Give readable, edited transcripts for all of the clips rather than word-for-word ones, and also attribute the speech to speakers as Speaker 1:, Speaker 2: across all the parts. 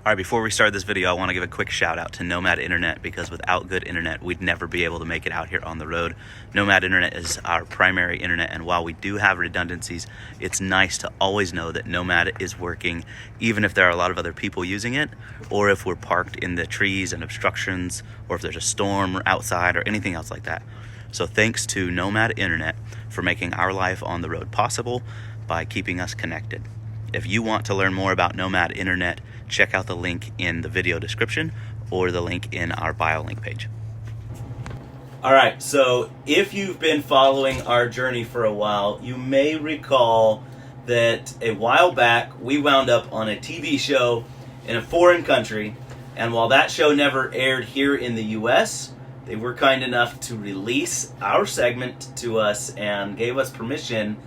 Speaker 1: All right, before we start this video, I want to give a quick shout out to Nomad Internet, because without good internet, we'd never be able to make it out here on the road. Nomad Internet is our primary internet, and while we do have redundancies, it's nice to always know that Nomad is working, even if there are a lot of other people using it, or if we're parked in the trees and obstructions, or if there's a storm outside or anything else like that. So thanks to Nomad Internet for making our life on the road possible by keeping us connected. If you want to learn more about Nomad Internet, check out the link in the video description or the link in our bio link page. All right, so if you've been following our journey for a while, you may recall that a while back we wound up on a TV show in a foreign country, and while that show never aired here in the US, they were kind enough to release our segment to us and gave us permission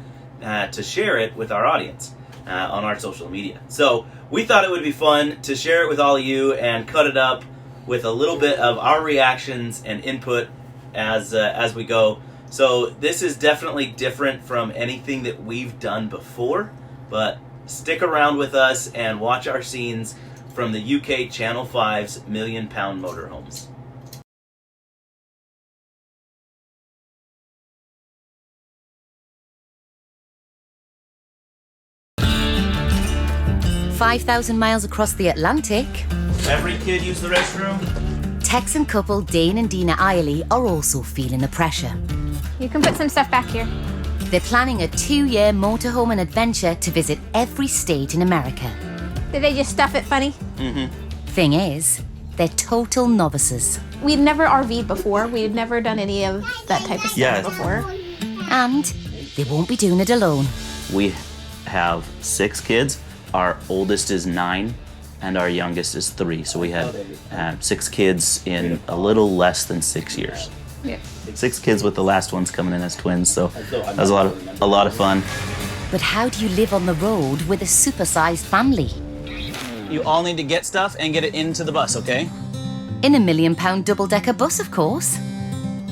Speaker 1: to share it with our audience on our social media. So we thought it would be fun to share it with all of you and cut it up with a little bit of our reactions and input as we go. So this is definitely different from anything that we've done before, but stick around with us and watch our scenes from the UK Channel 5's Million Pound Motorhomes.
Speaker 2: "5,000 miles across the Atlantic."
Speaker 1: Every kid use the restroom?
Speaker 2: Texan couple Dane and Dina Iley are also feeling the pressure.
Speaker 3: You can put some stuff back here.
Speaker 2: They're planning a 2-year motorhome and adventure to visit every state in America.
Speaker 3: Did they just stuff it funny?
Speaker 1: Mm-hmm.
Speaker 2: Thing is, they're total novices.
Speaker 3: We'd never RV'd before. We'd never done any of that type of stuff before.
Speaker 2: And they won't be doing it alone.
Speaker 1: We have 6 kids. Our oldest is 9 and our youngest is 3. So we had 6 kids in a little less than 6 years.
Speaker 3: Yeah.
Speaker 1: 6 kids with the last ones coming in as twins. So that was a lot of fun.
Speaker 2: But how do you live on the road with a supersized family?
Speaker 4: You all need to get stuff and get it into the bus, okay?
Speaker 2: In a million-pound double-decker bus, of course.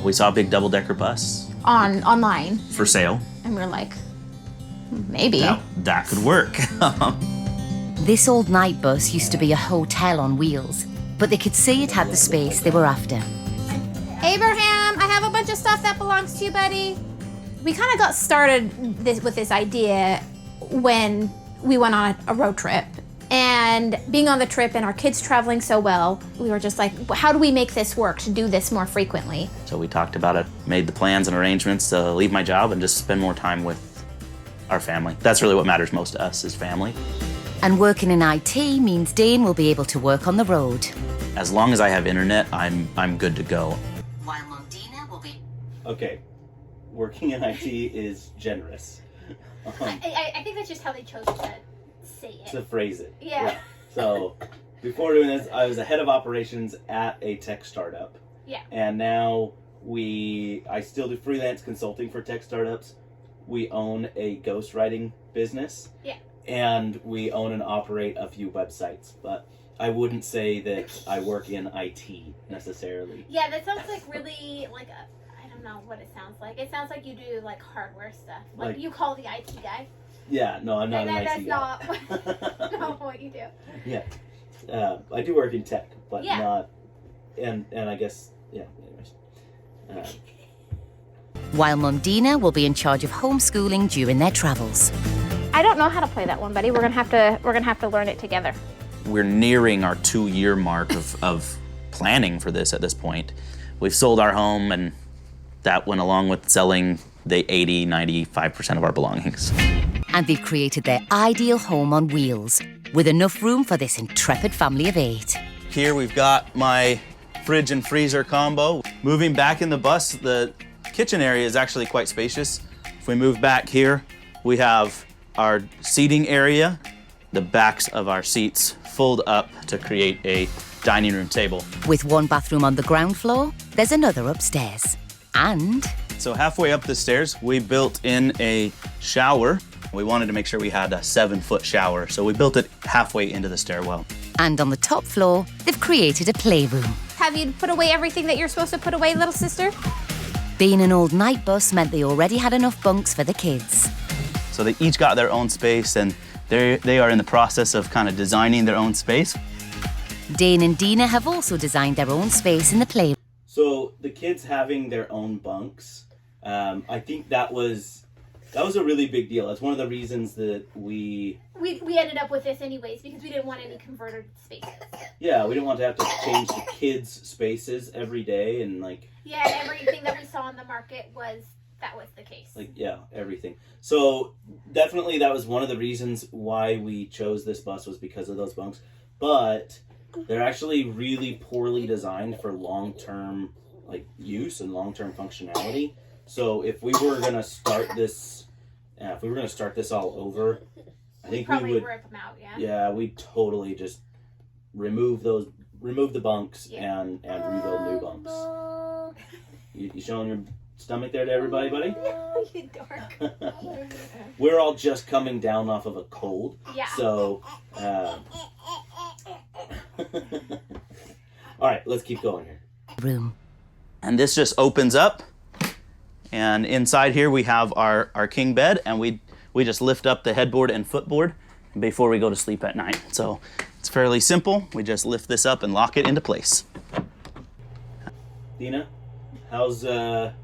Speaker 1: We saw a big double-decker bus.
Speaker 3: Online.
Speaker 1: For sale.
Speaker 3: And we're like, maybe.
Speaker 1: Now, that could work.
Speaker 2: This old night bus used to be a hotel on wheels, but they could see it had the space they were after.
Speaker 3: Abraham, I have a bunch of stuff that belongs to you, buddy. We kind of got started with this idea when we went on a road trip. And being on the trip and our kids traveling so well, we were just like, how do we make this work to do this more frequently?
Speaker 1: So we talked about it, made the plans and arrangements to leave my job and just spend more time with our family. That's really what matters most to us, is family.
Speaker 2: And working in IT means Dane will be able to work on the road.
Speaker 1: As long as I have internet, I'm good to go.
Speaker 2: While Mondina will be...
Speaker 1: Okay, working in IT is generous.
Speaker 5: I think that's just how they chose to say it.
Speaker 1: To phrase it.
Speaker 5: Yeah.
Speaker 1: So before doing this, I was the head of operations at a tech startup.
Speaker 5: Yeah.
Speaker 1: And now I still do freelance consulting for tech startups. We own a ghostwriting business.
Speaker 5: Yeah.
Speaker 1: And we own and operate a few websites. But I wouldn't say that I work in IT necessarily.
Speaker 5: Yeah, that sounds like really like I don't know what it sounds like. It sounds like you do like hardware stuff. Like you call the IT guy.
Speaker 1: Yeah, no, I'm not an IT
Speaker 5: That's
Speaker 1: guy.
Speaker 5: not what you do.
Speaker 1: Yeah. I do work in tech, but
Speaker 5: Yeah.
Speaker 1: not, and I guess, yeah, anyways.
Speaker 2: While Mondina will be in charge of homeschooling during their travels.
Speaker 3: I don't know how to play that one, buddy. We're gonna have to learn it together.
Speaker 1: We're nearing our 2-year mark of planning for this at this point. We've sold our home, and that went along with selling the 95% of our belongings.
Speaker 2: And they've created their ideal home on wheels, with enough room for this intrepid family of 8.
Speaker 4: Here we've got my fridge and freezer combo. Moving back in the bus, the kitchen area is actually quite spacious. If we move back here, we have our seating area. The backs of our seats fold up to create a dining room table.
Speaker 2: With one bathroom on the ground floor, there's another upstairs. And...
Speaker 4: So halfway up the stairs, we built in a shower. We wanted to make sure we had a 7-foot shower, so we built it halfway into the stairwell.
Speaker 2: And on the top floor, they've created a playroom.
Speaker 3: Have you put away everything that you're supposed to put away, little sister?
Speaker 2: Being an old night bus meant they already had enough bunks for the kids.
Speaker 4: So they each got their own space, and they are in the process of kind of designing their own space.
Speaker 2: Dane and Dina have also designed their own space in the playroom.
Speaker 1: So the kids having their own bunks, I think that was a really big deal. That's one of the reasons that we
Speaker 5: ended up with this anyways because we didn't want any converted spaces.
Speaker 1: Yeah, we didn't want to have to change the kids' spaces every day and like.
Speaker 5: Yeah, and everything that we saw on the market was the case.
Speaker 1: Like, yeah, everything. So definitely that was one of the reasons why we chose this bus was because of those bunks. But they're actually really poorly designed for long-term like use and long-term functionality. So if we were gonna start this, all over, I think we would
Speaker 5: rip them out. Yeah.
Speaker 1: Yeah, we'd totally just remove the bunks and rebuild new bunks. You showing your stomach there to everybody, buddy?
Speaker 5: You dork.
Speaker 1: We're all just coming down off of a cold.
Speaker 5: Yeah.
Speaker 1: So, all right, let's keep going here.
Speaker 2: Room.
Speaker 4: And this just opens up. And inside here we have our king bed, and we just lift up the headboard and footboard before we go to sleep at night. So it's fairly simple. We just lift this up and lock it into place.
Speaker 1: Dina, how's our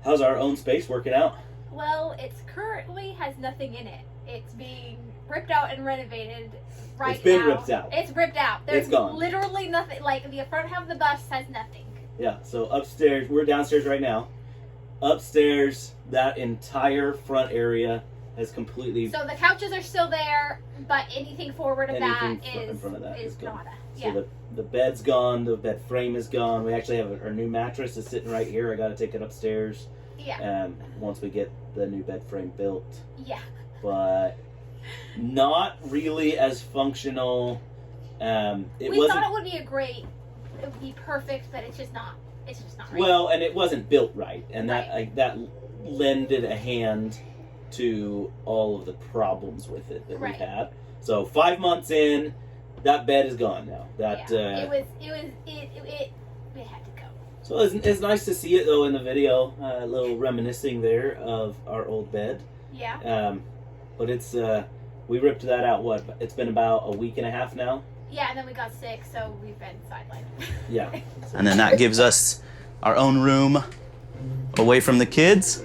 Speaker 1: own space working out?
Speaker 5: Well, it's currently has nothing in it. It's being ripped out and renovated right now.
Speaker 1: It's been ripped out.
Speaker 5: It's ripped out. There's
Speaker 1: It's gone.
Speaker 5: literally nothing. Like the front half of the bus has nothing.
Speaker 1: Yeah, so upstairs, we're downstairs right now. Upstairs, that entire front area has completely.
Speaker 5: So the couches are still there, but anything forward of that
Speaker 1: in front of that
Speaker 5: is
Speaker 1: gone.
Speaker 5: nada.
Speaker 1: So
Speaker 5: Yeah.
Speaker 1: the bed's gone, the bed frame is gone. We actually have our new mattress is sitting right here. I got to take it upstairs.
Speaker 5: Yeah.
Speaker 1: Once we get the new bed frame built.
Speaker 5: Yeah.
Speaker 1: But not really as functional.
Speaker 5: We
Speaker 1: wasn't,
Speaker 5: thought it would be it would be perfect, but it's just not. It's just not right.
Speaker 1: well, and it wasn't built right, and
Speaker 5: Right.
Speaker 1: that lended a hand to all of the problems with it that
Speaker 5: Right.
Speaker 1: we had. So 5 months in, that bed is gone now. That
Speaker 5: yeah. It had to go.
Speaker 1: So it's nice to see it though in the video, a little reminiscing there of our old bed.
Speaker 5: Yeah.
Speaker 1: But it's we ripped that out. What? It's been about a week and a half now.
Speaker 5: Yeah, and then we got sick, so we've been sidelined.
Speaker 1: Yeah.
Speaker 4: And then that gives us our own room away from the kids.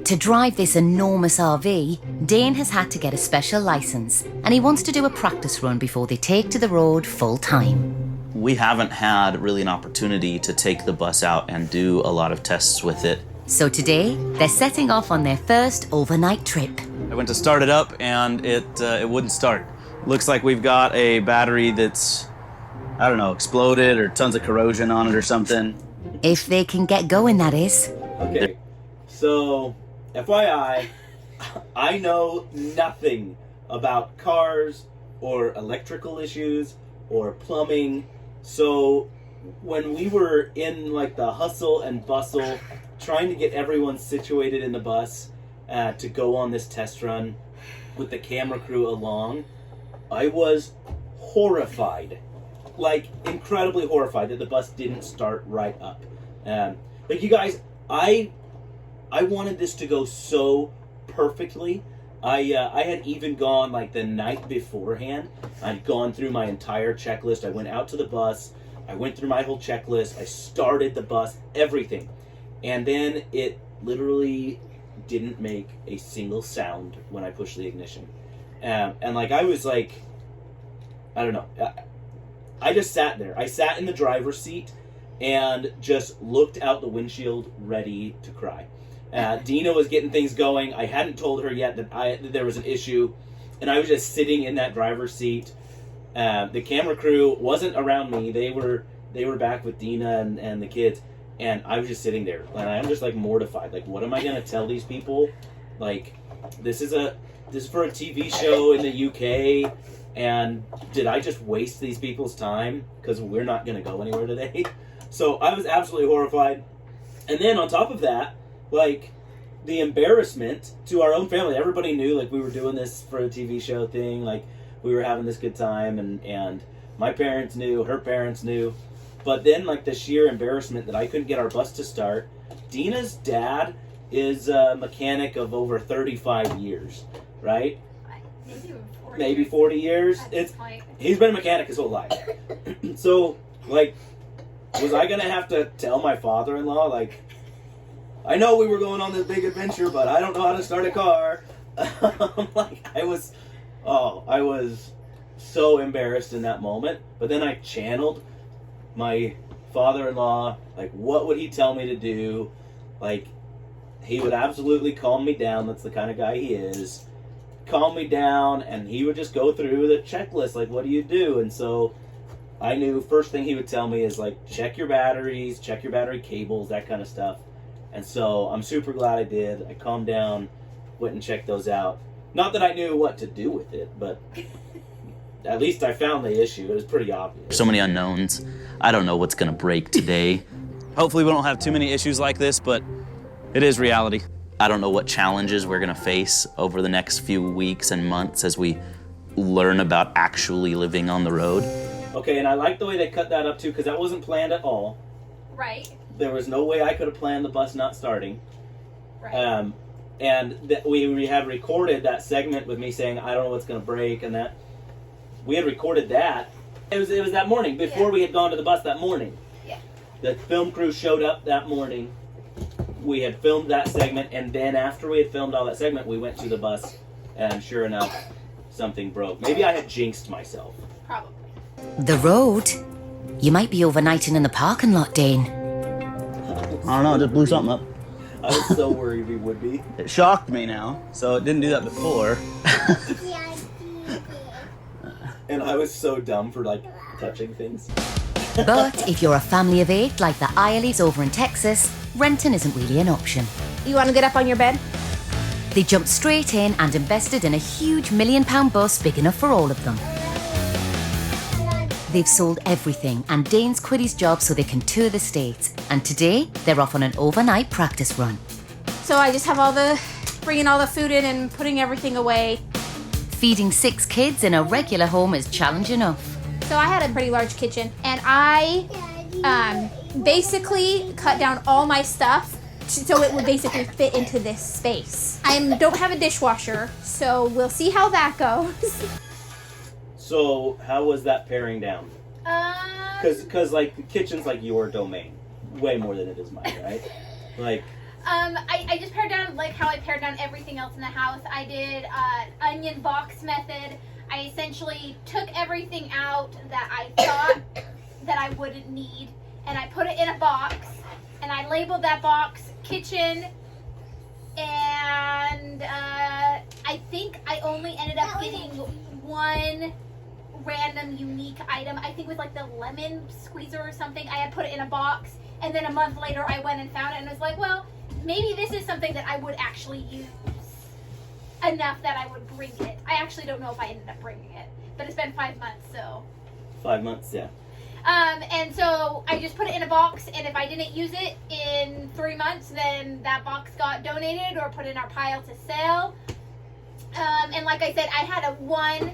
Speaker 2: To drive this enormous RV, Dane has had to get a special license, and he wants to do a practice run before they take to the road full time.
Speaker 4: We haven't had really an opportunity to take the bus out and do a lot of tests with it.
Speaker 2: So today, they're setting off on their first overnight trip.
Speaker 4: I went to start it up and it wouldn't start. Looks like we've got a battery that's, I don't know, exploded or tons of corrosion on it or something.
Speaker 2: If they can get going, that is.
Speaker 1: Okay. So, FYI, I know nothing about cars or electrical issues or plumbing. So when we were in like the hustle and bustle trying to get everyone situated in the bus to go on this test run with the camera crew along, I was horrified, like incredibly horrified that the bus didn't start right up. Like you guys, I wanted this to go so perfectly. I had even gone like the night beforehand. I'd gone through my entire checklist. I went out to the bus. I went through my whole checklist. I started the bus, everything. And then it literally didn't make a single sound when I pushed the ignition. And like I was like, I don't know. I just sat there. I sat in the driver's seat and just looked out the windshield ready to cry. Dina was getting things going. I hadn't told her yet that there was an issue, and I was just sitting in that driver's seat. The camera crew wasn't around me. They were back with Dina and the kids, and I was just sitting there, and I'm just like mortified. Like, what am I gonna tell these people? Like, this is for a TV show in the UK, and did I just waste these people's time because we're not gonna go anywhere today? So I was absolutely horrified. And then on top of that, like, the embarrassment to our own family. Everybody knew, like, we were doing this for a TV show thing. Like, we were having this good time, and my parents knew, her parents knew. But then, like, the sheer embarrassment that I couldn't get our bus to start. Dina's dad is a mechanic of over 35 years, right?
Speaker 5: Maybe even
Speaker 6: maybe 40 years. He's been a mechanic his whole life. So, like, was I gonna have to tell my father-in-law, like, I know we were going on this big adventure, but I don't know how to start a car. Like, I was so embarrassed in that moment. But then I channeled my father-in-law, like, what would he tell me to do? Like, he would absolutely calm me down. That's the kind of guy he is. Calm me down, and he would just go through the checklist, like, what do you do? And so I knew first thing he would tell me is, like, check your batteries, check your battery cables, that kind of stuff. And so I'm super glad I did. I calmed down, went and checked those out. Not that I knew what to do with it, but at least I found the issue. It was pretty obvious.
Speaker 4: So many unknowns. I don't know what's gonna break today. Hopefully we don't have too many issues like this, but it is reality. I don't know what challenges we're gonna face over the next few weeks and months as we learn about actually living on the road.
Speaker 6: Okay, and I like the way they cut that up too, because that wasn't planned at all.
Speaker 5: Right.
Speaker 6: There was no way I could have planned the bus not starting.
Speaker 5: Right.
Speaker 6: And we had recorded that segment with me saying, I don't know what's going to break, and that. We had recorded that. It was that morning, before we had gone to the bus that morning.
Speaker 5: Yeah.
Speaker 6: The film crew showed up that morning. We had filmed that segment, and then after we had filmed all that segment, we went to the bus, and sure enough, something broke. Maybe I had jinxed myself.
Speaker 5: Probably.
Speaker 2: The road? You might be overnighting in the parking lot, Dane.
Speaker 4: I don't know, it just blew something up.
Speaker 6: I was so worried we would be.
Speaker 4: It shocked me now, so it didn't do that before.
Speaker 6: And I was so dumb for, like, touching things.
Speaker 2: But if you're a family of 8 like the Ileys over in Texas, renting isn't really an option.
Speaker 3: You want to get up on your bed?
Speaker 2: They jumped straight in and invested in a huge £1 million bus big enough for all of them. They've sold everything, and Dane's quit his job so they can tour the States. And today, they're off on an overnight practice run.
Speaker 3: So I just have bringing all the food in and putting everything away.
Speaker 2: Feeding 6 kids in a regular home is challenge enough.
Speaker 3: So I had a pretty large kitchen, and I basically cut down all my stuff so it would basically fit into this space. I don't have a dishwasher, so we'll see how that goes.
Speaker 6: So, how was that paring down? Because like, the kitchen's like your domain. Way more than it is mine, right? Like...
Speaker 5: I just pared down like how I pared down everything else in the house. I did onion box method. I essentially took everything out that I thought that I wouldn't need, and I put it in a box, and I labeled that box kitchen, and I think I only ended up getting one random unique item. I think with like the lemon squeezer or something. I had put it in a box, and then a month later I went and found it and was like, well, maybe this is something that I would actually use enough that I would bring it. I actually don't know if I ended up bringing it, but it's been 5 months, so.
Speaker 6: 5 months, yeah.
Speaker 5: And so I just put it in a box, and if I didn't use it in 3 months, then that box got donated or put in our pile to sell. And like I said, I had one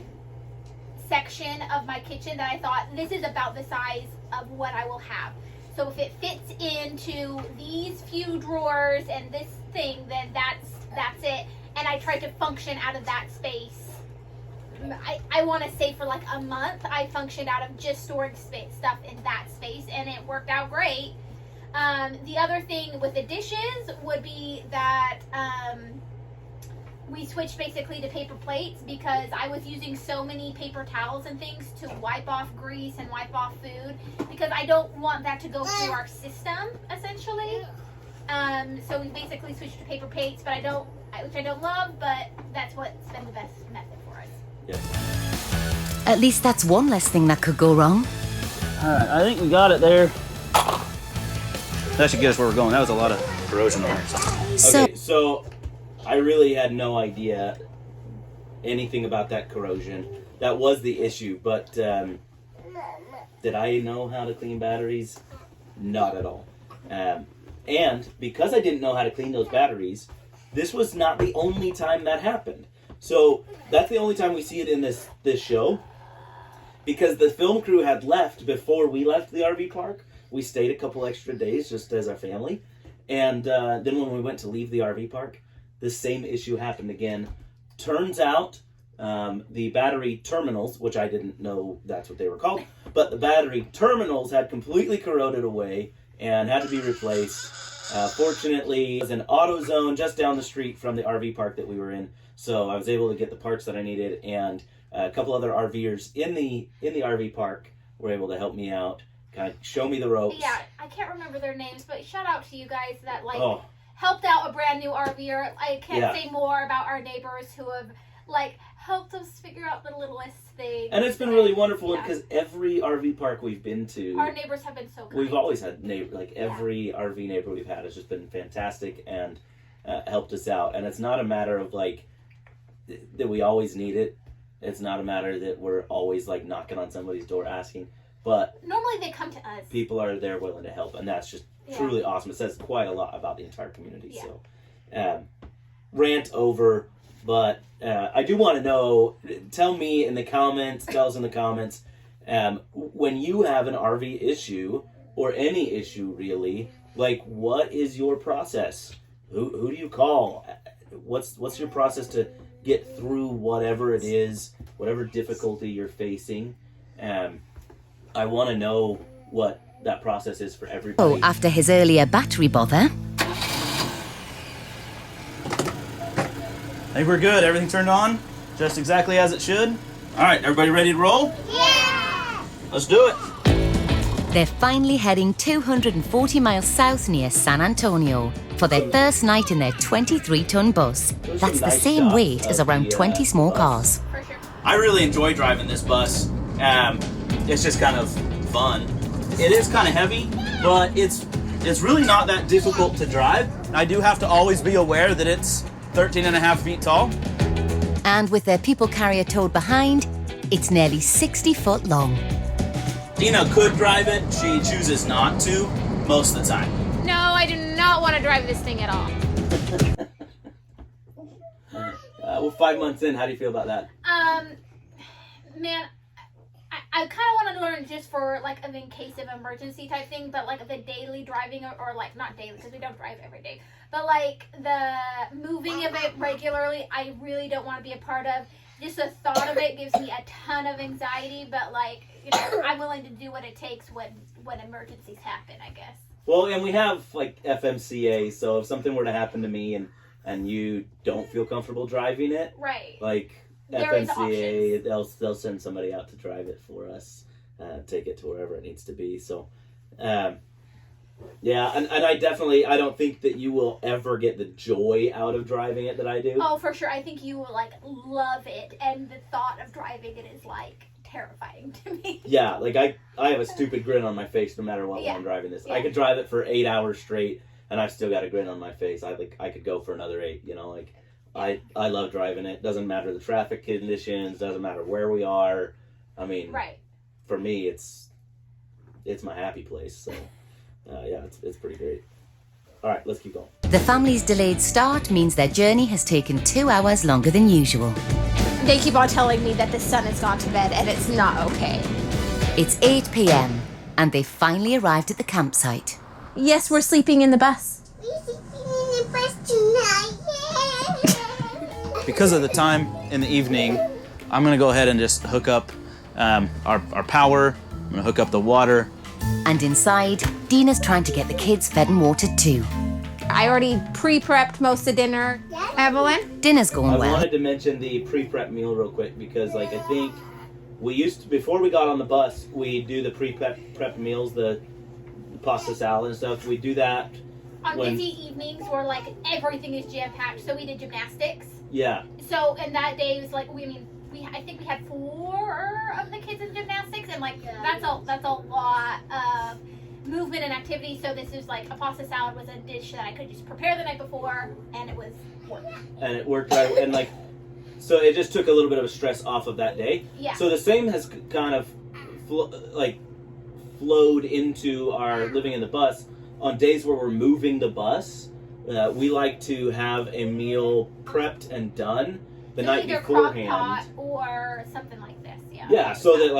Speaker 5: section of my kitchen that I thought, this is about the size of what I will have. So if it fits into these few drawers and this thing, then that's it. And I tried to function out of that space. I want to say for like a month, I functioned out of just storing stuff in that space, and it worked out great. The other thing with the dishes would be that we switched basically to paper plates because I was using so many paper towels and things to wipe off grease and wipe off food, because I don't want that to go through our system, essentially. So we basically switched to paper plates, which I don't love, but that's what's been the best method for us.
Speaker 6: Yeah.
Speaker 2: At least that's one less thing that could go wrong.
Speaker 4: Alright, I think we got it there. That should get us where we're going. That was a lot of corrosion on there.
Speaker 6: Okay, so I really had no idea anything about that corrosion. That was the issue, but did I know how to clean batteries? Not at all. And because I didn't know how to clean those batteries, this was not the only time that happened. So that's the only time we see it in this show, because the film crew had left before we left the RV park. We stayed a couple extra days just as our family. And then when we went to leave the RV park, the same issue happened again. Turns out the battery terminals, which I didn't know that's what they were called, but the battery terminals had completely corroded away and had to be replaced. Fortunately, it was an AutoZone just down the street from the RV park that we were in, so I was able to get the parts that I needed, and a couple other RVers in the RV park were able to help me out, kind of show me the ropes.
Speaker 5: Yeah, I can't remember their names, but shout out to you guys that helped out a brand new RVer. I can't say more about our neighbors who have helped us figure out the littlest things.
Speaker 6: And it's been really wonderful because every RV park we've been to,
Speaker 5: our neighbors have been so kind.
Speaker 6: We've always had every RV neighbor we've had has just been fantastic and helped us out. And it's not a matter of that we always need it. It's not a matter that we're always knocking on somebody's door asking, but
Speaker 5: normally they come to us.
Speaker 6: People are there willing to help, and that's just truly awesome. It says quite a lot about the entire community.
Speaker 5: Yeah.
Speaker 6: So, rant over, but I do want to know. Tell me in the comments. Tell us in the comments when you have an RV issue or any issue really. What is your process? Who do you call? What's your process to get through whatever it is, whatever difficulty you're facing? I want to know what that process is for everybody.
Speaker 2: Oh, after his earlier battery bother.
Speaker 4: I think we're good. Everything turned on just exactly as it should. All right, everybody ready to roll?
Speaker 5: Yeah!
Speaker 4: Let's do it.
Speaker 2: They're finally heading 240 miles south near San Antonio for their first night in their 23-ton bus. That's the same weight as around 20 small cars.
Speaker 5: For sure.
Speaker 4: I really enjoy driving this bus. It's just kind of fun. It is kind of heavy, but it's really not that difficult to drive. I do have to always be aware that it's 13.5 feet tall.
Speaker 2: And with their people carrier towed behind, it's nearly 60 foot long.
Speaker 4: Dina could drive it. She chooses not to most of the time.
Speaker 3: No, I do not want to drive this thing at all.
Speaker 6: We're 5 months in. How do you feel about that?
Speaker 5: Man, I kind of want to learn just for in case of emergency type thing, but the daily driving or not daily because we don't drive every day, but the moving of it regularly, I really don't want to be a part of. Just the thought of it gives me a ton of anxiety, but I'm willing to do what it takes when emergencies happen, I guess.
Speaker 6: Well, and we have FMCA, so if something were to happen to me and you don't feel comfortable driving it,
Speaker 5: right?
Speaker 6: FMCA, they'll send somebody out to drive it for us, take it to wherever it needs to be. So, yeah, and I don't think that you will ever get the joy out of driving it that I do.
Speaker 5: Oh, for sure. I think you will love it, and the thought of driving it is terrifying to me. Yeah,
Speaker 6: I have a stupid grin on my face no matter what when I'm driving this. Yeah. I could drive it for 8 hours straight, and I've still got a grin on my face. I could go for another 8. I love driving it. Doesn't matter the traffic conditions. Doesn't matter where we are. I mean,
Speaker 5: right.
Speaker 6: For me, it's my happy place. So, yeah, it's pretty great. All right, let's keep going.
Speaker 2: The family's delayed start means their journey has taken 2 hours longer than usual.
Speaker 3: They keep on telling me that the son has gone to bed, and it's not okay.
Speaker 2: It's 8 p.m. and they've finally arrived at the campsite.
Speaker 3: Yes, we're sleeping in the bus.
Speaker 7: We're sleeping in the bus tonight.
Speaker 4: Because of the time in the evening, I'm gonna go ahead and just hook up our power. I'm gonna hook up the water.
Speaker 2: And inside, Dina's trying to get the kids fed and watered too.
Speaker 3: I already pre-prepped most of dinner. Evelyn?
Speaker 2: Dinner's going well.
Speaker 6: I wanted to mention the pre-prep meal real quick because I think we used to, before we got on the bus, we do the pre-prep meals, the pasta salad and stuff. We do that
Speaker 5: on busy evenings where everything is jam-packed. So we did gymnastics.
Speaker 6: Yeah.
Speaker 5: So and that day was I think we had 4 of the kids in gymnastics, and that's a lot of movement and activity. So this is a pasta salad was a dish that I could just prepare the night before, and it was work.
Speaker 6: And it worked right, and so it just took a little bit of a stress off of that day.
Speaker 5: Yeah.
Speaker 6: So the same has kind of flowed into our living in the bus. On days where we're moving the bus, we like to have a meal prepped and done the night beforehand.
Speaker 5: Crock-pot or something like this, yeah.
Speaker 6: Yeah, so that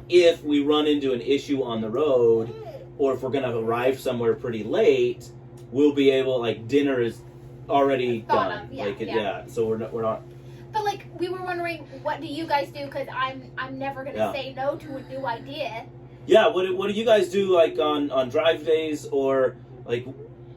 Speaker 6: if we run into an issue on the road, or if we're gonna arrive somewhere pretty late, we'll be able dinner is already done.
Speaker 5: Yeah.
Speaker 6: So we're not.
Speaker 5: But we were wondering, what do you guys do? Because I'm never gonna say no to a new idea.
Speaker 6: Yeah, what do you guys do, like on drive days, or like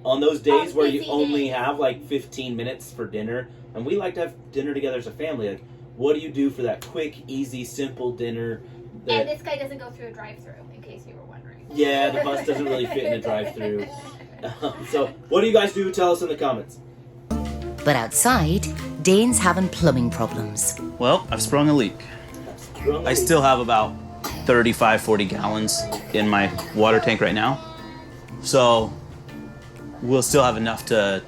Speaker 6: on those days where you only have like 15 minutes for dinner? And we like to have dinner together as a family. Like, what do you do for that quick, easy, simple dinner?
Speaker 5: And this guy doesn't go through a drive-through, in case you were wondering.
Speaker 6: Yeah, the bus doesn't really fit in a drive-through. So, what do you guys do? Tell us in the comments.
Speaker 2: But outside, Dane's having plumbing problems.
Speaker 4: Well, I've sprung a leak. I still have about 35, 40 gallons in my water tank right now. So we'll still have enough to,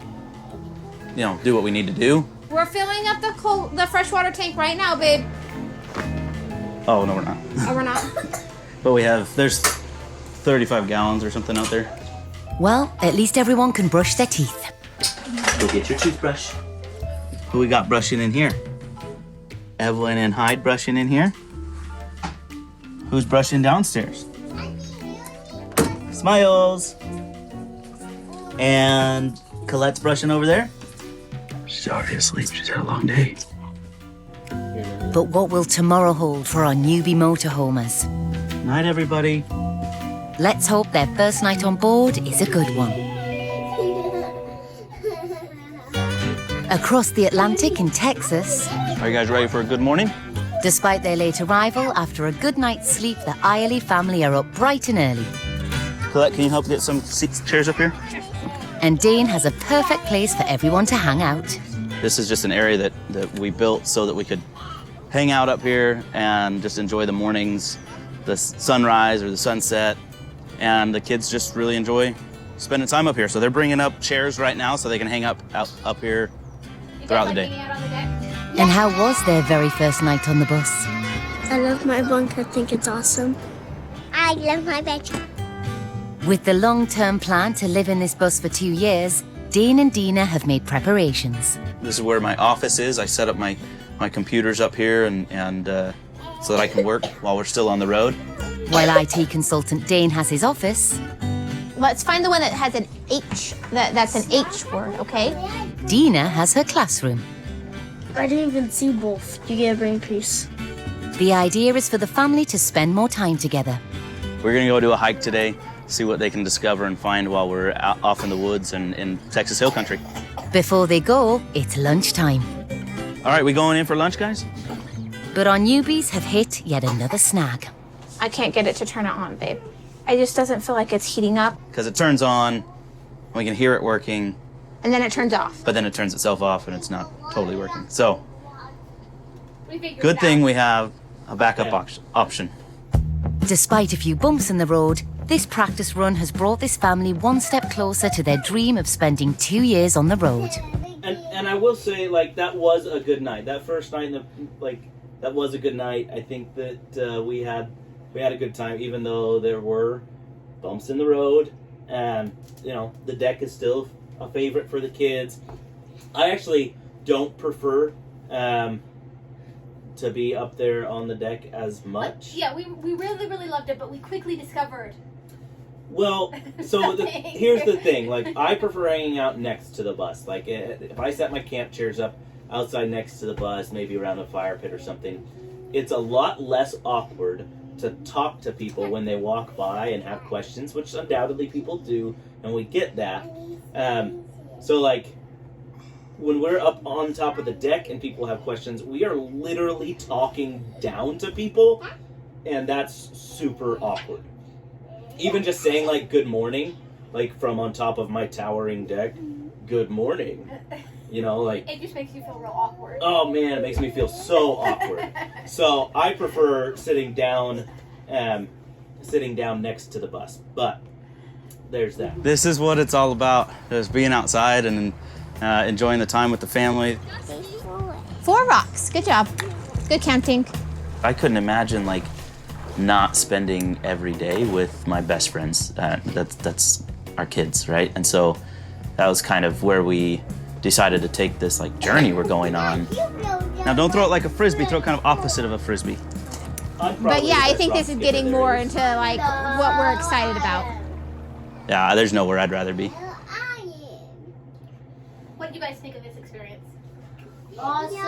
Speaker 4: do what we need to do.
Speaker 3: We're filling up the freshwater tank right now, babe.
Speaker 4: Oh, no, we're not.
Speaker 3: Oh, we're not?
Speaker 4: But there's 35 gallons or something out there.
Speaker 2: Well, at least everyone can brush their teeth.
Speaker 6: Go get your toothbrush.
Speaker 4: Who we got brushing in here? Evelyn and Hyde brushing in here. Who's brushing downstairs? Smiles. And Colette's brushing over there. She's already asleep. She's had a long day.
Speaker 2: But what will tomorrow hold for our newbie motorhomers?
Speaker 4: Night, everybody.
Speaker 2: Let's hope their first night on board is a good one. Across the Atlantic in Texas,
Speaker 4: Are you guys ready for a good morning?
Speaker 2: despite their late arrival, after a good night's sleep, the Irely family are up bright and early.
Speaker 4: Colette, can you help get some chairs up here?
Speaker 2: And Dane has a perfect place for everyone to hang out.
Speaker 4: This is just an area that we built so that we could hang out up here and just enjoy the mornings, the sunrise or the sunset. And the kids just really enjoy spending time up here. So they're bringing up chairs right now so they can hang up here throughout the day.
Speaker 5: Hanging out on the deck?
Speaker 2: And how was their very first night on the bus?
Speaker 7: I love my bunk. I think it's awesome. I love my bed.
Speaker 2: With the long-term plan to live in this bus for 2 years, Dane and Dina have made preparations.
Speaker 4: This is where my office is. I set up my computers up here and so that I can work while we're still on the road.
Speaker 2: While IT consultant Dane has his office,
Speaker 3: Let's find the one that has an H. That's an H word, okay?
Speaker 2: Dina has her classroom.
Speaker 7: I didn't even see both. You get a brain piece.
Speaker 2: The idea is for the family to spend more time together.
Speaker 4: We're gonna go do a hike today, see what they can discover and find while we're off in the woods and in Texas Hill Country.
Speaker 2: Before they go, it's lunchtime.
Speaker 4: All right, we going in for lunch, guys?
Speaker 2: But our newbies have hit yet another snag.
Speaker 3: I can't get it to turn it on, babe. It just doesn't feel like it's heating up.
Speaker 4: Because it turns on, we can hear it working,
Speaker 3: And then it turns off.
Speaker 4: but then it turns itself off and it's not totally working. So,
Speaker 5: We figured
Speaker 4: good
Speaker 5: it
Speaker 4: thing
Speaker 5: out.
Speaker 4: we have a backup option.
Speaker 2: Despite a few bumps in the road, this practice run has brought this family one step closer to their dream of spending 2 years on the road.
Speaker 6: And I will say, like, that was a good night. That first night, that was a good night. I think that we had a good time, even though there were bumps in the road. And, the deck is still a favorite for the kids. I actually don't prefer to be up there on the deck as much.
Speaker 5: Yeah, we really, really loved it, but we quickly discovered.
Speaker 6: Well, so here's the thing. Like, I prefer hanging out next to the bus. Like, if I set my camp chairs up outside next to the bus, maybe around a fire pit or something, it's a lot less awkward to talk to people when they walk by and have questions, which undoubtedly people do, and we get that. So, like, when we're up on top of the deck and people have questions, we are literally talking down to people, and that's super awkward. Even just saying, like, good morning, like, from on top of my towering deck, good morning. Like,
Speaker 5: It just makes you feel real awkward.
Speaker 6: oh man, it makes me feel so awkward. So I prefer sitting down next to the bus. But there's that.
Speaker 4: This is what it's all about, is being outside and enjoying the time with the family.
Speaker 3: 4 rocks. Good job. Good counting.
Speaker 4: I couldn't imagine, like, not spending every day with my best friends. That's our kids, right? And so that was kind of where we decided to take this, like, journey we're going on. Now, don't throw it like a frisbee. Throw it kind of opposite of a frisbee.
Speaker 3: But yeah, I think this is getting more into like what we're excited about.
Speaker 4: Yeah, there's nowhere I'd rather be.
Speaker 5: What did you guys think of this experience?
Speaker 7: Awesome.